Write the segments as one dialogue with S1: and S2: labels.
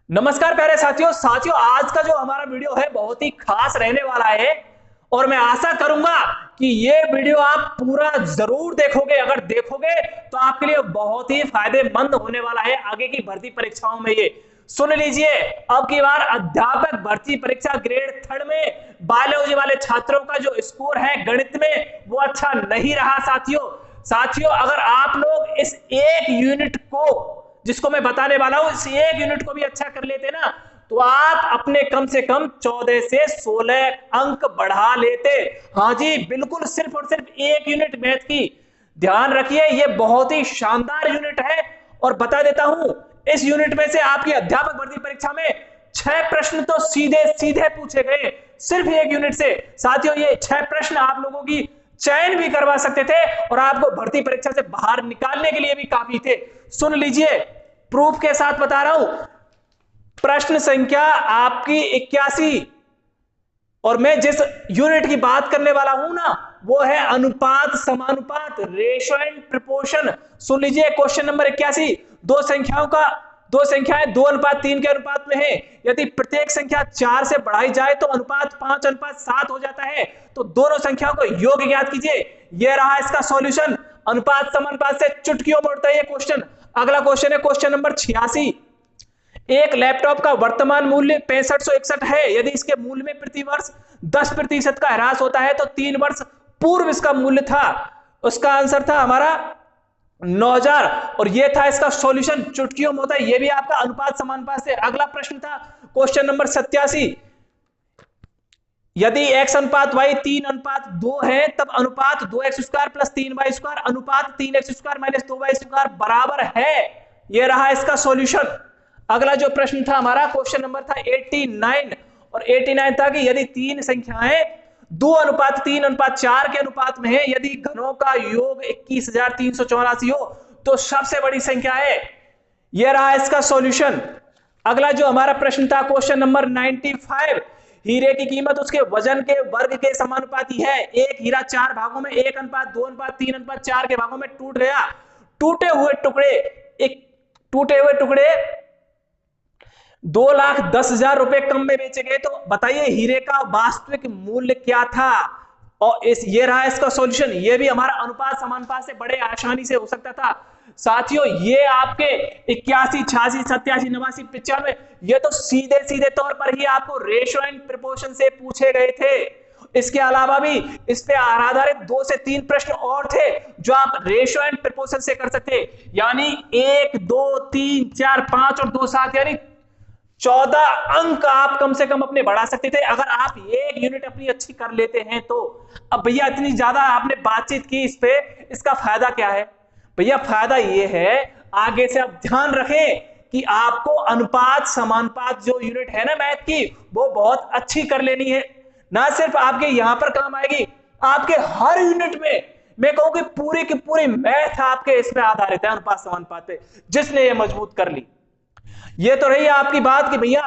S1: नमस्कार प्यारे साथियों साथियों आज का जो हमारा वीडियो है बहुत ही खास रहने वाला है और मैं आशा करूंगा कि ये वीडियो आप पूरा जरूर देखोगे। अगर देखोगे तो आपके लिए बहुत ही फायदेमंद होने वाला है आगे की भर्ती परीक्षाओं में। ये सुन लीजिए, अब की बार अध्यापक भर्ती परीक्षा ग्रेड थर्ड में बायोलॉजी वाले छात्रों का जो स्कोर है गणित में वो अच्छा नहीं रहा। साथियों अगर आप लोग इस एक यूनिट को जिसको मैं बताने वाला हूं इस एक यूनिट को भी अच्छा कर लेते ना तो आप अपने कम से कम 14 से 16 अंक बढ़ा लेते। हाँ जी बिल्कुल, सिर्फ और सिर्फ एक यूनिट मैथ की। ध्यान रखिए ये बहुत ही शानदार यूनिट है और बता देता हूं इस यूनिट में से आपकी अध्यापक भर्ती परीक्षा में 6 प्रश्न तो सीधे सीधे पूछे गए सिर्फ एक यूनिट से। साथियों ये 6 प्रश्न आप लोगों की चयन भी करवा सकते थे और आपको भर्ती परीक्षा से बाहर निकालने के लिए भी काफी थे। सुन लीजिए, प्रूफ के साथ बता रहा हूं। प्रश्न संख्या आपकी 81 और मैं जिस यूनिट की बात करने वाला हूं ना वो है अनुपात समानुपात, रेशो एंड प्रोपोर्शन। सुन लीजिए, क्वेश्चन नंबर 81, दो संख्याएं 2:3 के अनुपात में है। यदि प्रत्येक संख्या 4 से बढ़ाई जाए तो अनुपात 5:7 हो जाता है। तो दोनों संख्याओं को योग ज्ञात कीजिए। यह रहा इसका सॉल्यूशन। अनुपात समानुपात से चुटकियों में उड़ता है ये क्वेश्चन। अगला क्वेश्चन है क्वेश्चन नंबर 86। एक लैपटॉप का वर्तमान मूल्य 6561 है। यदि इसके मूल्य में प्रतिवर्ष 10% का ह्रास होता है तो 3 वर्ष पूर्व इसका मूल्य था। उसका आंसर था हमारा 9000 और ये था इसका सॉल्यूशन। चुटकियों में होता है ये भी आपका अनुपात समानुपात से। अगला प्रश्न था क्वेश्चन नंबर 87। यदि x अनुपात y 3:2 है तब अनुपात 2x² + 3y² अनुपात 3x² - 2y² बराबर है। यह रहा इसका सॉल्यूशन। अगला जो प्रश्न था हमारा क्वेश्चन नंबर था 89 और 89 था कि यदि तीन संख्याएं 2:3:4 के अनुपात में है, यदि घनों का योग 21384 हो तो सबसे बड़ी संख्या है। यह रहा इसका सॉल्यूशन। अगला जो हमारा प्रश्न था क्वेश्चन नंबर 95। हीरे की कीमत उसके वजन के वर्ग के समानुपाती है। एक हीरा 4 भागों में 1:2:3:4 के भागों में टूट गया। टूटे हुए टुकड़े 2,10,000 रुपए कम में बेचे गए। तो बताइए हीरे का वास्तविक मूल्य क्या था। और ये रहा इसका सॉल्यूशन। ये भी हमारा अनुपात समानुपात से बड़े आसानी से हो सकता था। साथियों ये आपके 81, 86, 87, 89, 95 ये तो सीधे सीधे तौर पर ही आपको रेशो एंड प्रोपोर्शन से पूछे गए थे। इसके अलावा भी इस पे आधारित 2 से 3 प्रश्न और थे जो आप रेशो एंड प्रोपोर्शन से कर सकते। यानी 1, 2, 3, 4, 5 और 2, 7 यानी 14 अंक आप कम से कम अपने बढ़ा सकते थे अगर आप एक यूनिट अपनी अच्छी कर लेते हैं तो। अब भैया इतनी ज्यादा आपने बातचीत की इस पे, इसका फायदा क्या है भैया? फायदा ये है आगे से आप ध्यान रखें कि आपको अनुपात समानुपात जो यूनिट है ना मैथ की वो बहुत अच्छी कर लेनी है। ना सिर्फ आपके यहां पर काम आएगी, आपके हर यूनिट में मैं कहूं कि पूरी की पूरी मैथ आपके इस पे आधारित है, अनुपात समानुपात पे। जिसने ये मजबूत कर ली, ये तो रही आपकी बात कि भैया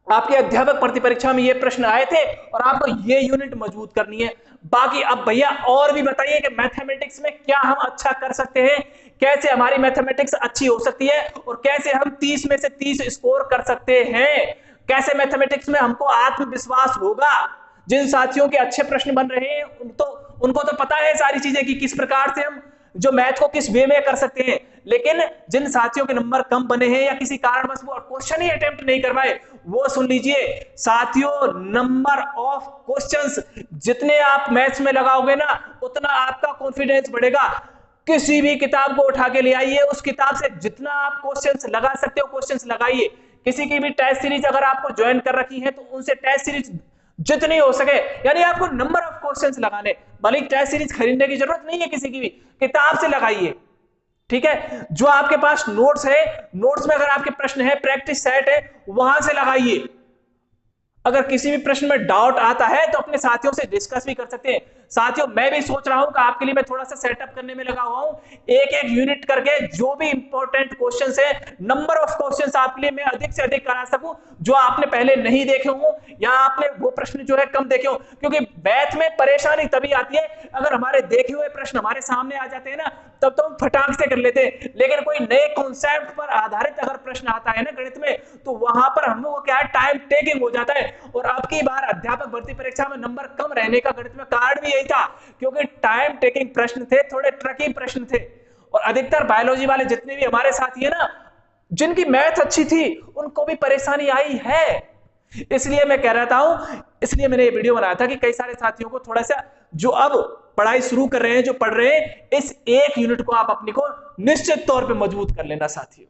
S1: आपके अध्यापक भर्ती परीक्षा में ये प्रश्न आए थे और आपको ये यूनिट मजबूत करनी है। बाकी अब भैया और भी बताइए कि मैथमेटिक्स में क्या हम अच्छा कर सकते हैं, कैसे हमारी मैथमेटिक्स अच्छी हो सकती है और कैसे हम 30 में से 30 स्कोर कर सकते हैं, कैसे मैथमेटिक्स में हमको आत्मविश्वास होगा। जिन साथियों के अच्छे प्रश्न बन रहे हैं उनको तो पता है सारी चीजें कि किस प्रकार से हम जो मैथ को किस वे में कर सकते हैं। लेकिन जिन साथियों के नंबर कम बने हैं या किसी कारणवश वो क्वेश्चन ही अटेम्प्ट नहीं कर पाए, वो सुन लीजिए साथियों, नंबर ऑफ क्वेश्चंस जितने आप मैथ्स में लगाओगे ना उतना आपका कॉन्फिडेंस बढ़ेगा। किसी भी किताब को उठा के ले आइए, उस किताब से जितना आप क्वेश्चंस लगा सकते हो क्वेश्चंस लगाइए। किसी की भी टेस्ट सीरीज अगर आपको ज्वाइन कर रखी है तो उनसे टेस्ट सीरीज जितनी हो सके, यानी आपको नंबर ऑफ क्वेश्चंस लगाने, भले टेस्ट सीरीज खरीदने की जरूरत नहीं है, किसी की भी किताब से लगाइए। ठीक है, जो आपके पास नोट्स है, नोट्स में अगर आपके प्रश्न है, प्रैक्टिस सेट है, वहां से लगाइए। अगर किसी भी प्रश्न में डाउट आता है तो अपने साथियों से डिस्कस भी कर सकते हैं। साथियों मैं भी सोच रहा हूं कि आपके लिए मैं थोड़ा सा सेटअप करने में लगा हुआ हूं, एक एक यूनिट करके जो भी इंपॉर्टेंट क्वेश्चंस है, नंबर ऑफ क्वेश्चंस आपके लिए मैं अधिक से अधिक करा सकूं, जो आपने पहले नहीं देखे हो या आपने वो प्रश्न जो है कम देखे हो। क्योंकि मैथ में परेशानी तभी आती है अगर हमारे देखे हुए प्रश्न हमारे सामने आ जाते हैं ना, तब तो हम फटाक से कर लेते हैं, लेकिन कोई नए कॉन्सेप्ट पर आधारित अगर प्रश्न आता है ना गणित में, तो वहां पर हम लोग को क्या है, टाइम टेकिंग हो जाता है। और अब की बार अध्यापक भर्ती परीक्षा में नंबर कम रहने का गणित में कारण भी यही था, क्योंकि टाइम टेकिंग प्रश्न थे, थोड़े ट्रिकी प्रश्न थे। और अधिकतर बायोलॉजी वाले जितने भी हमारे साथी है ना, जिनकी मैथ अच्छी थी, उनको भी परेशानी आई है। इसलिए मैं कह रहा हूं, इसलिए मैंने ये वीडियो बनाया था कि कई सारे साथियों को थोड़ा सा, जो अब पढ़ाई शुरू कर रहे हैं, जो पढ़ रहे हैं, इस एक यूनिट को आप अपनी को निश्चित तौर पे मजबूत कर लेना साथियों।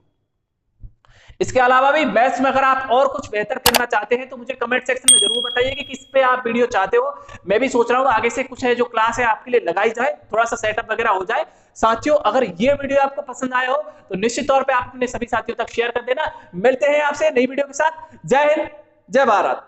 S1: इसके अलावा भी मैथ्स में अगर आप और कुछ बेहतर करना चाहते हैं तो मुझे कमेंट सेक्शन में जरूर बताइए कि किस पे आप वीडियो चाहते हो। मैं भी सोच रहा हूं आगे से कुछ है जो क्लास है आपके लिए लगाई जाए, थोड़ा सा सेटअप वगैरह हो जाए। साथियों अगर ये वीडियो आपको पसंद आया हो तो निश्चित तौर पे आप अपने सभी साथियों तक शेयर कर देना। मिलते हैं आपसे नई वीडियो के साथ। जय हिंद, जय भारत।